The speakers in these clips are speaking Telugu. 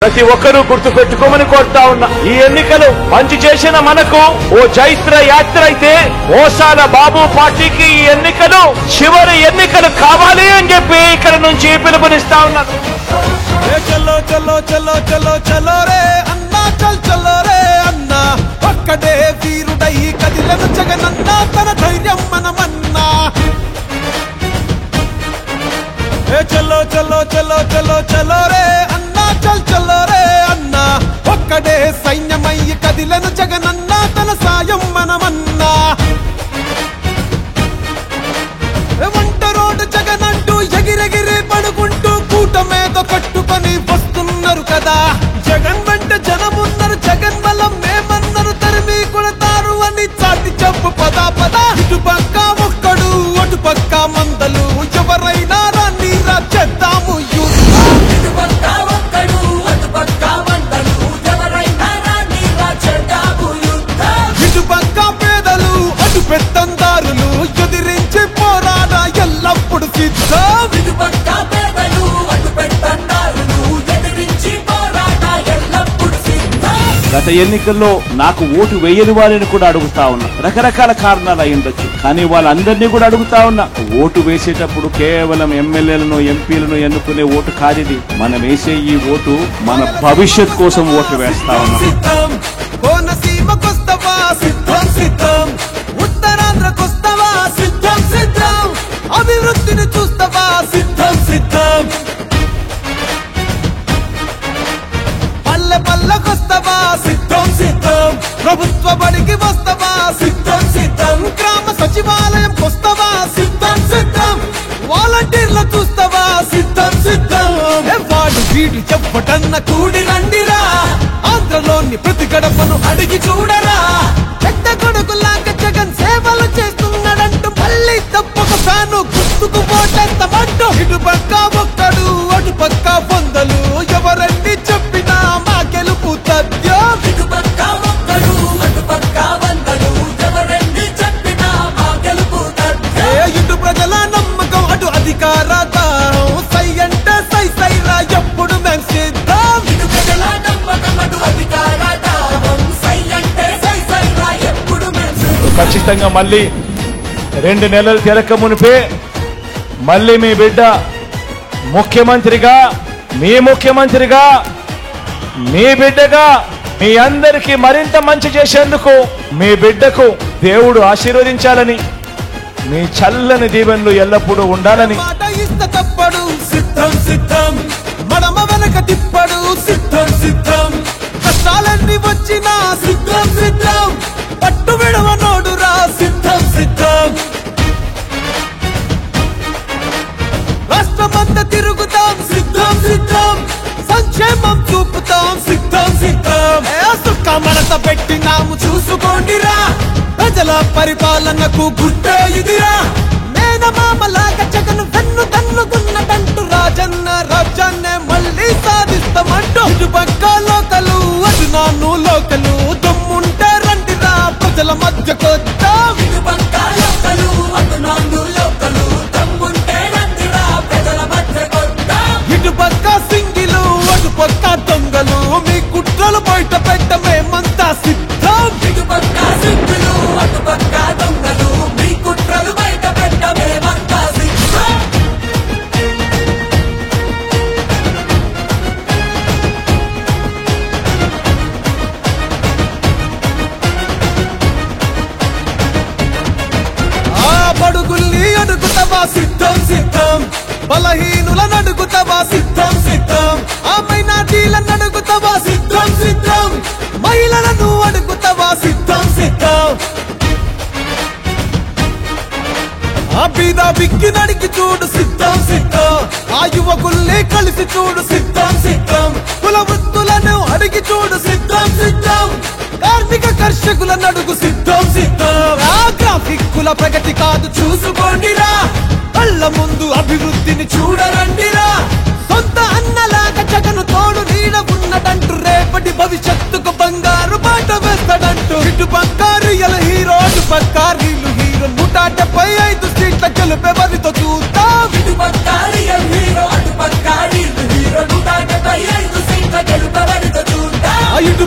ప్రతి ఒక్కరూ గుర్తు పెట్టుకోమని కోరుతా ఉన్నా. ఈ ఎన్నికలు మంచి చేసిన మనకు ఓ చైత్ర యాత్ర అయితే, మోసాల బాబు పార్టీకి ఈ ఎన్నికలు చివరి ఎన్నికలు కావాలి అని చెప్పి ఇక్కడ నుంచి పిలుపునిస్తా ఉన్నాను. చలో చలో చలో చలో చలో రే అన్నా, చల్ చలో రే అన్నా, ఒక్కడే వీరుడై కదిలను జగనన్నా, తన ధైర్యం మనమన్నా. చలో చలో చలో చలో చలో రే అన్నా, చల్ చలో రే అన్నా, ఒక్కడే సైన్యమై కదిలను జగనన్నా, తన సాయం మనమన్నా. వంట రోడ్డు జగనంటూ ఎగిరెగిరి పడుకుంటూ కూటమేదో కట్టుకొని వస్తున్నారు కదా. జగన్ వెంట జనమున్నారు, జగన్ బలం మేమన్నారు, తరిమి కొడతారు అని చాటి చెప్పు పద పద. ఇటు పక్క ఒక్కడు అటు పక్క మందలు, ఎవరైనా రాని రా చేద్దాము యుద్ధం. ఇటు పక్క ఒక్కడు అటు పక్క మందలు, ఎవరైనా రాని రా చేద్దాము యుద్ధం. ఇటు పక్క పేదలు అటు పెత్తందారులు, ఎదిరించి పోరాడ ఎల్లప్పుడు సిద్ధం. ఇటు పక్క పేదలు అటు పెత్తందారులు, ఎదిరించి పోరాట ఎల్లప్పుడు సిద్ధం. గత ఎన్నికల్లో నాకు ఓటు వేయని వారిని కూడా అడుగుతా ఉన్నా. రకరకాల కారణాలు అయి ఉండొచ్చు, కానీ వాళ్ళందరినీ కూడా అడుగుతా ఉన్నా. ఓటు వేసేటప్పుడు కేవలం ఎమ్మెల్యేలను ఎంపీలను ఎన్నుకునే ఓటు కాదిది. మనం వేసే ఈ ఓటు మన భవిష్యత్ కోసం ఓటు వేస్తా ఉన్నాం. సిద్ధం కోనసీమకొస్తవా సిద్ధం సిద్ధం, ఉత్తరాంధ్రకొస్తవా సిద్ధం సిద్ధం, అభివృద్ధిని చూస్తవా సిద్ధం సిద్ధం, పల్లె పల్లెకొస్తవా సిద్ధం సిద్ధం, ప్రభుత్వ బడికి వస్తవా సిద్ధం సిద్ధం, గ్రామ సచివాలయం కొస్తవా సిద్ధం సిద్ధం, వాలంటీర్లు చూస్తవా సిద్ధం సిద్ధం. వాడు వీడు చెప్పటన్న కూడి రండిరా, ఆంధ్రలోని ప్రతి గడపను అడిగి చూడరా. పెద్ద కొడుకులాగా జగన్ సేవలు చేస్తున్నాడంటూ మళ్ళీ తప్పక ఫ్యాను గుర్తుకు పోటెత్తమంటూ. ఇటు పక్క ఒక్కడు అటు పక్క వందలు, ఎవరండి చెప్పినా మా గెలుపు తథ్యం. ఇటు పక్క ఒక్కడు అటు పక్క వందలు, ఎవరండి చెప్పినా మా గెలుపు తథ్యం. ఇటు ప్రజల నమ్మకం అటు అధికార దాహం, సై అంటే సై సైరా ఎప్పుడు మేం సిద్ధం. ఇటు ప్రజల నమ్మకం అటు అధికార దాహం, సై అంటే సై సైరా ఎప్పుడు మేము సిద్ధం. ఖచ్చితంగా మళ్ళీ 2 నెలలు తిరక మునిపే మళ్ళీ మీ బిడ్డ ముఖ్యమంత్రిగా, మీ ముఖ్యమంత్రిగా, మీ బిడ్డగా మీ అందరికీ మరింత మంచి చేసేందుకు మీ బిడ్డకు దేవుడు ఆశీర్వదించాలని, మీ చల్లని దీవెనలు ఎల్లప్పుడూ ఉండాలని. మాట ఇష్ట తప్పడు సిద్ధం సిద్ధం, మడమ వెనక తిప్పడు సిద్ధం సిద్ధం, కష్టాలన్నీ వచ్చినా సిద్ధం సిద్ధం, పట్టు విడవనోడురా సిద్ధం సిద్ధం. రాష్ట్రమంతా తిరుగుతాం సిద్ధం సిద్ధం, సంక్షేమం చూపుతాం సిద్ధం సిద్ధం. సుక్క మడత పెట్టినాము చూసుకోండిరా, ప్రజల పరిపాలనకు గుర్తే ఇదిరా. మేనమామలాగా జగన్ వెన్ను తన్నుకున్నటంటూ రాజన్న రాజ్యాన్నే మళ్ళీ సాధిస్తామంటూ. ఇటు పక్క లోకలు అటు నాన్ను లోకలు, దమ్ముంటే రండిరా ప్రజల మధ్యకొద్దాం. ఇటు పక్క లోకలు అటు నాండు లోకలు, దమ్ముంటే రండిరా ప్రజల మధ్యకొద్దాం. ఇటు పక్క సింగిలు అటు పక్క దొంగలు, మీ కుట్రలు బయట పెట్టమేమంతా సిద్ధం. ఇటు పక్క సిద్ధులు అటు పక్క దొంగలు, మీ కుట్రలు బయట పెట్టమేమంతా సిద్ధం. ఆ బడుగుల్ని అడుగుతావా సిద్ధం సిద్ధం, బలహీనులను అడుగుతావా సిద్ధం సిద్ధం, ఆ మైనార్టీలను అడుగుతావా సిద్ధం సిద్ధం, మహిళలను అడుగుతావా సిద్ధం సిద్ధం. ఆ బీద బిక్కి నడికి చూడు సిద్ధం సిద్ధం, ఆ యువకుల్ని కలిసి చూడు సిద్ధం సిద్ధం, కుల వృత్తులను అడిగి చూడు సిద్ధం సిద్ధం, కార్మిక కర్షకులను అడుగు సిద్ధం సిద్ధం. ఆ గ్రాఫిక్ కుల ప్రగతి కాదు చూసుకోండిరా, కళ్ళ ముందు అభివృద్ధిని చూడరండిరా. సొంత అన్నలాగా జగను తోడు నీడ ఉన్నదంటూ, రేపటి భవిష్యత్తుకు బంగారు బాట వేస్తాడంటూ. ఇటు పక్క రియల్ హీరో అటు పక్క రీలు హీరో, 175 సీట్ల గెలుపెవరితో చూద్దాం. ఇటు పక్క రియల్ హీరో అటు పక్క రీల్ హీరో, 175 సీట్ల గెలుపు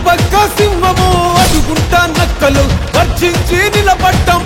పక్క సింహము అడుగుంటా నక్కలు వర్షించి నిలబడ్డం